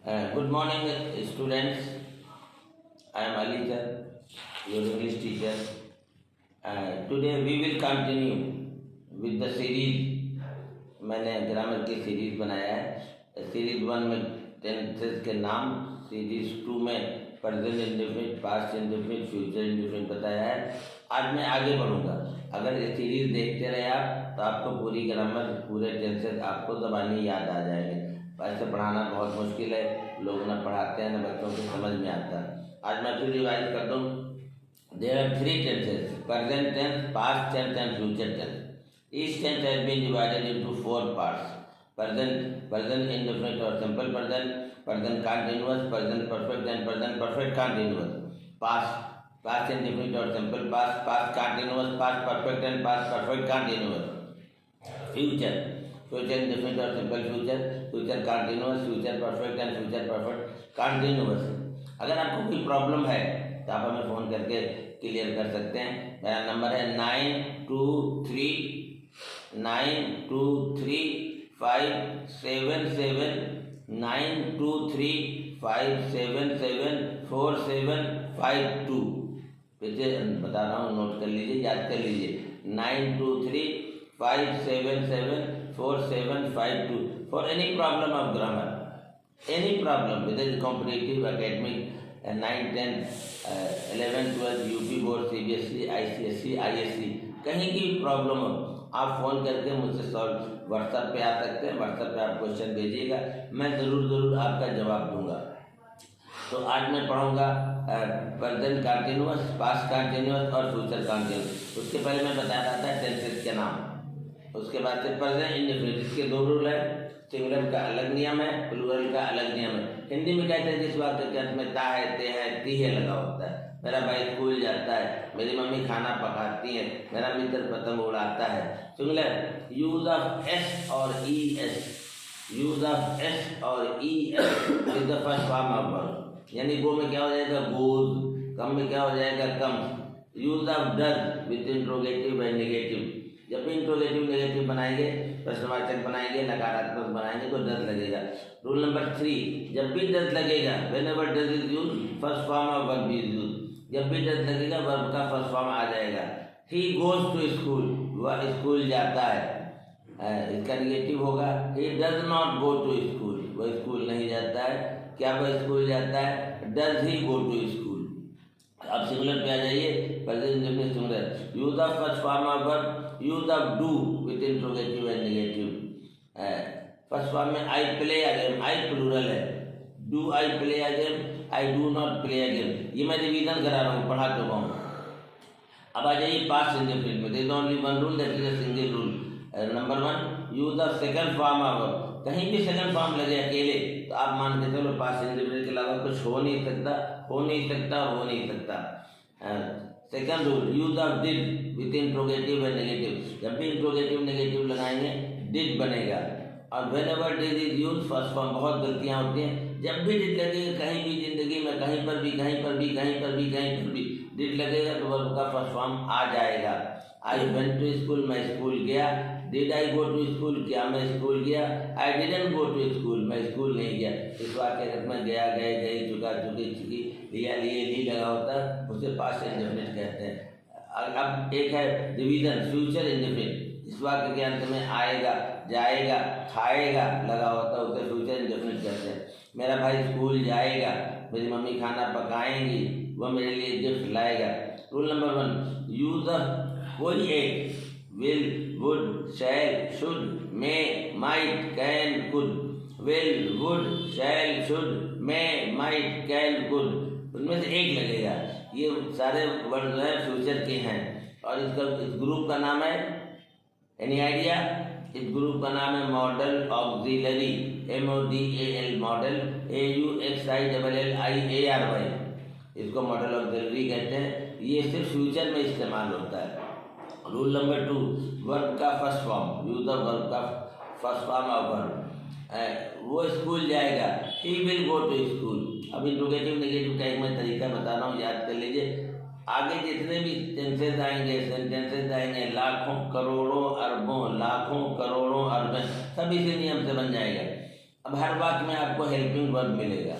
Good morning, students. I am Ali sir, your English teacher. Today we will continue with the series. मैंने grammar की series बनाया है। Series 1 में tenses के नाम, सीरीज 2 में present indefinite, past indefinite, future indefinite बताया है। आज मैं आगे बढ़ूंगा। अगर ये सीरीज देखते रहे आप तो आपको पूरी ग्रामर, पूरे टेंसेस आपको ज़बानी याद आ जाएंगे। ऐसे पढ़ाना बहुत मुश्किल है, लोग न पढ़ाते हैं न बच्चों को समझ में आता है। आज मैं फिर रिवाइज कर दूँ। There are 3 tenses: present tense, past tense and future tense. Each tense has been divided into 4 parts: present indefinite or simple present, present continuous, present perfect and present perfect continuous. Past indefinite or simple past, past continuous, past perfect and past perfect continuous. Future indefinite or simple future, future continuous, future perfect and future perfect continuous. अगर आपको कोई problem है तो आप हमें phone करके clear कर सकते हैं। मेरा नंबर है 9235774752। फिर से बता रहा हूँ, नोट कर लीजिए, याद कर लीजिए। 9235774752 for any problem of grammar, any problem with competitive, academic, 9, 10, 11, 12, UP board, CBSE, ICSE, ISC, कहीं की प्रॉब्लम हो आप फ़ोन करके मुझसे सॉल्व व्हाट्सएप पे आ सकते हैं। व्हाट्सएप पे आप क्वेश्चन भेजिएगा, मैं ज़रूर आपका जवाब दूंगा। तो आज मैं पढ़ूंगा प्रेजेंट कंटिन्यूअस, पास्ट कंटिन्यूअस और फ्यूचर कंटिन्यूअस। उसके पहले मैं बता रहा था टेंसेस के नाम। उसके बाद से प्रेजेंट इंडेफिनिट, इसके 2 रूल है। सिंगुलर का अलग नियम है, प्लूरल का अलग नियम है। हिंदी में कहते हैं जिस वाक्य के अंत में ता है, ते है, ती है लगा होता है। मेरा भाई स्कूल जाता है, मेरी मम्मी खाना पकाती है, मेरा मित्र पतंग उड़ाता है। Singular use of S or E S, use of S or E S is the first form of verb. यानी गो में क्या हो जाएगा, गोज। कम में क्या हो जाएगा, कम। Use of does with interrogative and negative. जब भी इंट्रोगेटिव नेगेटिव बनाएंगे, प्रश्नवाचक बनाएंगे, नकारात्मक बनाएंगे तो डज लगेगा। रूल नंबर 3, जब भी डज लगेगा, whenever does is use, first form of verb is use. जब भी डज लगेगा वर्ब का फर्स्ट फॉर्म आ जाएगा। ही गोज टू स्कूल, वह स्कूल जाता है। इसका निगेटिव होगा he does not go to school, वह स्कूल नहीं जाता है। क्या वह स्कूल जाता है, does he go to school. अब सिंगुलर पे आ जाइए, present indefinite singular. Use of first form of verb, use of do with interrogative and negative. First form में I play a game, I plural है। Do I play a game, I do not play a game. ये मैं revision करा रहा हूँ, पढ़ा चुका हूँ। अब आ जाइए पास्ट इंडेफिनिट में। There is only one rule, that is a single rule. Number 1, use of second form of verb. कहीं भी सेकंड फॉर्म लगे अकेले तो आप मान के चलो पास्ट इंडेफिनिट के अलावा कुछ हो नहीं सकता, हो नहीं सकता, हो नहीं सकता। Second rule, use of did with interrogative and negative. जब भी इंट्रोगेटिव नेगेटिव लगाएंगे डिड बनेगा। और whenever did is use first form. बहुत गलतियां होती हैं, जब भी डिड लगेगा कहीं भी जिंदगी में, कहीं पर भी, कहीं पर भी, कहीं पर भी, कहीं पर भी डिड लगेगा तो वर्ब का फर्स्ट फॉर्म आ जाएगा। आई वेंट टू स्कूल, मैं स्कूल गया। Did I go to school, क्या मैं स्कूल गया। I didn't go to school, मैं स्कूल नहीं गया। इस वाक्य में गया, गए, गई, चुका, चुकी, चुकी, लिया, लिए, ली लगा होता है, उसे पास्ट इंडेफिनिट कहते हैं। अब एक है रिवीजन, फ्यूचर इंडेफिनिट। इस वाक्य के अंत में आएगा, जाएगा, खाएगा लगा होता है, उसे फ्यूचर इंडेफिनिट कहते हैं। मेरा भाई स्कूल जाएगा, मेरी मम्मी खाना पकाएंगी, वह मेरे लिए गिफ्ट लाएगा। रूल नंबर 1, यूज ऑफ कोई एक, will, would, shall, should, may, might, can, could. Will, would, shall, should, may, might, can, could, उनमें से एक लगेगा। ये सारे वर्ड जो है फ्यूचर के हैं। और इस ग्रुप का नाम है, एनी आइडिया? इस ग्रुप का नाम है modal auxiliary, MODAL, modal, AUXILLIARY। इसको मॉडल ऑक्सिलरी कहते हैं। ये सिर्फ फ्यूचर में इस्तेमाल होता है। रूल नंबर 2, वर्ब का first form, use of verb का फर्स्ट फॉर्म ऑफ वर्ब। वो स्कूल जाएगा, he will go to school. अब इंट्रोगेटिव नेगेटिव का एक मैं तरीका बता रहा हूँ, याद कर लीजिए। आगे जितने भी टेंसेज आएंगे, सेंटेंसेज आएंगे, लाखों, करोड़ों, अरबों, लाखों, करोड़ों, अरबों, सब इसी नियम से बन जाएगा। अब हर वाक्य में आपको हेल्पिंग वर्ब मिलेगा।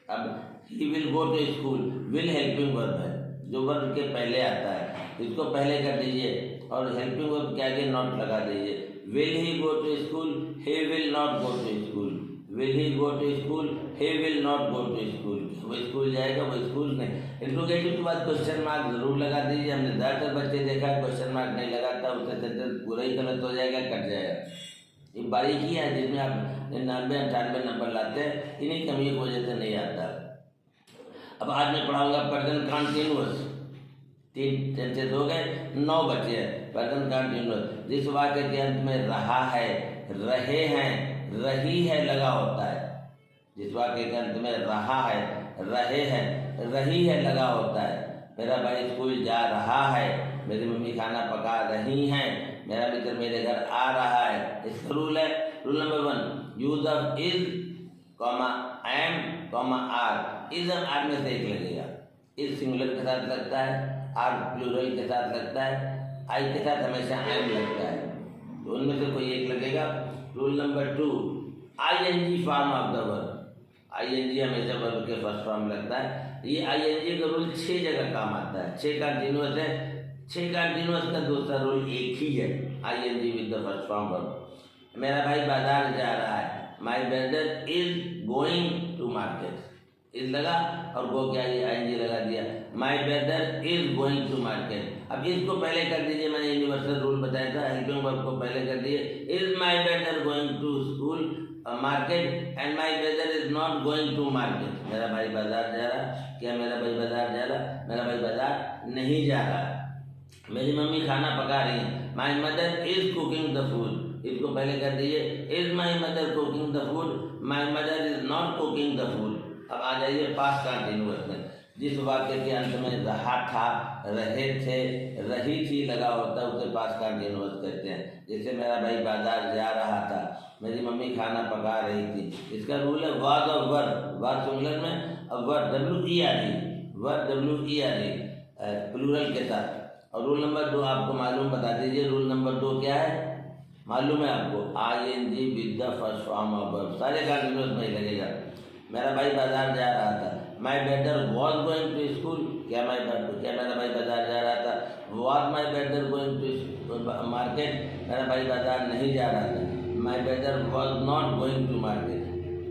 अब he will go to school, will helping verb है जो वर्ब के पहले आता है, इसको पहले कर दीजिए और हेल्पिंग वर्ब के आगे नॉट लगा दीजिए। Will he go to school, he will not go to school. Will he go to school, he will not go to school. वो स्कूल जाएगा, वो स्कूल नहीं। इंट्रोगेटिव के बाद क्वेश्चन मार्क जरूर लगा दीजिए। हमने ज़्यादातर बच्चे देखा क्वेश्चन मार्क नहीं लगाता, उससे सेंटेंस पूरा ही गलत हो जाएगा, कट जाएगा। ये बारीकी है जिसमें आप 99-98 नंबर लाते हैं, इन्हीं कमियों की वजह से नहीं आता। अब आज मैं पढ़ाऊंगा प्रेजेंट कंटीन्यूअस। 3 सेंटेंस हो गए, 9 बचे हैं। प्रेजेंट कंटीन्यूअस जिस वाक्य के अंत में रहा है, रहे हैं, रही है लगा होता है। जिस वाक्य के अंत में रहा है, रहे हैं, रही है लगा होता है। मेरा भाई स्कूल जा रहा है, मेरी मम्मी खाना पका रही हैं, मेरा मित्र मेरे घर आ रहा है। इसका रूल है, rule number 1, use of is, am, are. Is are में से एक लगेगा। इज सिंगुलर के साथ लगता है, आर प्लूरल के साथ लगता है, आई के साथ हमेशा एम लगता है, तो उनमें से कोई एक लगेगा। Rule number 2, ING form of the verb. ING हमेशा वर्ब के फर्स्ट फॉर्म लगता है। ये ING का रूल 6 जगह काम आता है। 6 कंटिन्यूअस है, 6 कंटिन्यूअस का दूसरा रूल एक ही है, ING with the first form verb. मेरा भाई बाजार जा रहा है, my brother is going to market. Is लगा और गो क्या, ये ING लगा दिया। My brother is going to market. अब इसको पहले कर दीजिए, मैंने यूनिवर्सल रूल बताया था, हेल्पिंग वर्ब को पहले कर दिए। Is my brother going to school market and my brother is not going to market. मेरा भाई बाजार जा रहा, क्या मेरा भाई बाजार जा रहा? मेरा भाई बाजार नहीं जा रहा। मेरी मम्मी खाना पका रही है, my mother is cooking the food. इसको पहले कर दीजिए, is my mother cooking the food, my mother is not cooking the food. अब आ जाइए पास्ट कंटिन्यूअस में। जिस वाक्य के अंत में रहा था, रहे थे, रही थी लगा होता है, उसे पास्ट कंटिन्यूअस कहते हैं। जैसे मेरा भाई बाजार जा रहा था, मेरी मम्मी खाना पका रही थी। इसका रूल है वाज और वर। वाज सिंगुलर में, और वर WERE, वर WERE प्लूरल के साथ। और रूल नंबर 2 आपको मालूम, बता दीजिए रूल नंबर 2 क्या है, मालूम है आपको? ING with the first form of verb. सारे कंटिन्यूअस में ही लगेगा। मेरा भाई बाजार जा रहा था, my brother was going to school. क्या मेरा भाई बाजार जा रहा था? Was my brother going to market. मेरा भाई बाजार नहीं जा रहा था, my brother was not going to market.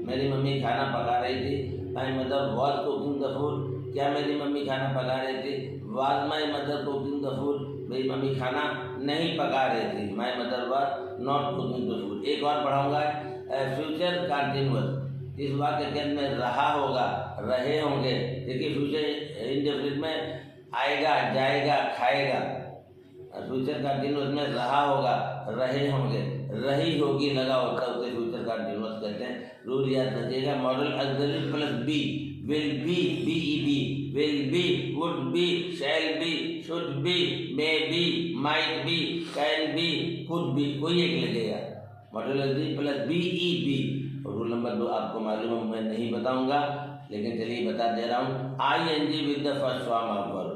मेरी मम्मी खाना पका रही थी, my mother was cooking the food. क्या मेरी मम्मी खाना पका रही थी? Was my mother cooking the food. मेरी मम्मी खाना नहीं पका रही थी, my mother was not cooking the food. एक और पढ़ाऊंगा, फ्यूचर कंटिन्यूअस। इस वाक्य के अंत में रहा होगा, रहे होंगे। देखिए फ्यूचर इंडेफिनिट में आएगा, जाएगा, खाएगा। फ्यूचर कंटिन्यूअस में रहा होगा, रहे होंगे, रही होगी लगा होता है, उसे फ्यूचर कंटिन्यूअस कहते हैं। रूल याद रखिएगा, modal auxiliary plus be, will be, BEB, will be, would be, shall be, should be, may be, might be, can be, could be, कोई एक लगेगा। Modal auxiliary plus BEB। और रूल नंबर 2 आपको मालूम है, मैं नहीं बताऊंगा, लेकिन चलिए बता दे रहा हूँ। ING with the first form of verb.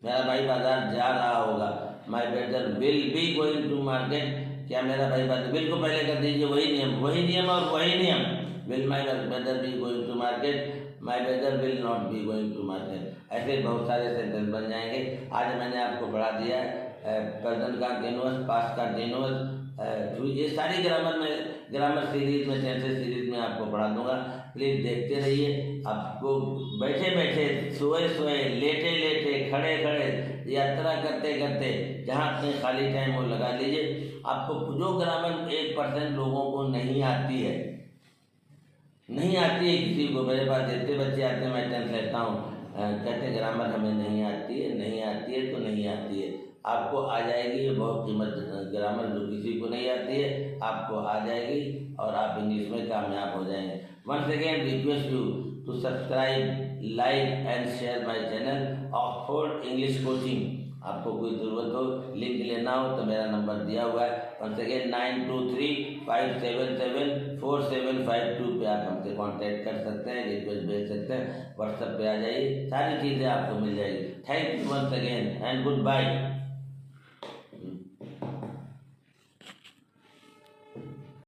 मेरा भाई बाजार जा रहा होगा, my brother will be going to market. क्या मेरा भाई बाजार, विल को पहले कर दीजिए, वही नियम और वही नियम। Will my brother be going to market, my brother will not be going to market. ऐसे बहुत सारे सेंटेंस बन जाएंगे। आज मैंने आपको पढ़ा दिया प्रेजेंट कंटिन्यूअस, पास्ट कंटिन्यूअस, ये सारी ग्रामर सीरीज में, टेंसेस सीरीज में आपको पढ़ा दूंगा। प्लीज़ देखते रहिए। आपको बैठे बैठे, सोए सोए, लेटे लेटे, खड़े खड़े, यात्रा करते करते, जहाँ अपने खाली टाइम वो लगा लीजिए। आपको जो ग्रामर 1% लोगों को नहीं आती है, किसी को। मेरे पास जितने बच्चे आते हैं मैं टेंस लेता हूँ, कहते ग्रामर हमें नहीं आती है, तो नहीं आती है। आपको आ जाएगी, ये बहुत कीमत ग्रामर जो किसी को नहीं आती है आपको आ जाएगी और आप इंग्लिश में कामयाब हो जाएंगे। Once again request you to subscribe, like and share my channel Oxford English coaching. आपको कोई ज़रूरत हो, लिंक लेना हो तो मेरा नंबर दिया हुआ है। वंस अगेन 9235774752 पे आप हमसे कांटेक्ट कर सकते हैं, रिक्वेस्ट भेज सकते हैं, व्हाट्सएप पे आ जाइए, सारी चीज़ें आपको मिल जाएगी। Thank you once again and good bye.